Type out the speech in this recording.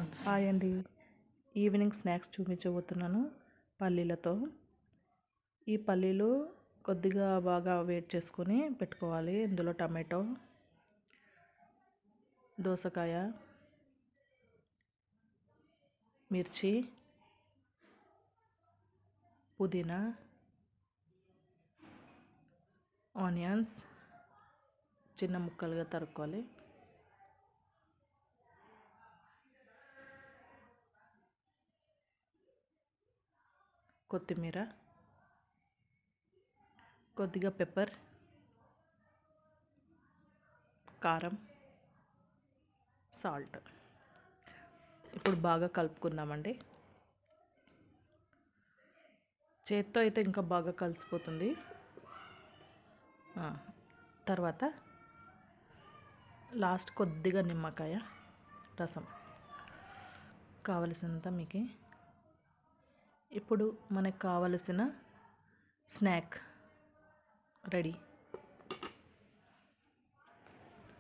Hi అండి. Evening snacks చూపించబోతున్నాను పల్లీలతో. ఈ పల్లీలు కొద్దిగా బాగా వేడి చేసుకొని పెట్టుకోవాలి. ఇందులో టమాటో, దోసకాయ, మిర్చి, పుదీనా, ఆనియన్స్ చిన్న ముక్కలుగా తరుక్కోవాలి. కొత్తిమీర, కొద్దిగా పెప్పర్, కారం, సాల్ట్. ఇప్పుడు బాగా కలుపుకుందామండి. చేత్తో అయితే ఇంకా బాగా కలిసిపోతుంది. తర్వాత లాస్ట్ కొద్దిగా నిమ్మకాయ రసం కావలసినంత మీకు. ఇప్పుడు మనకు కావలసిన స్నాక్ రెడీ.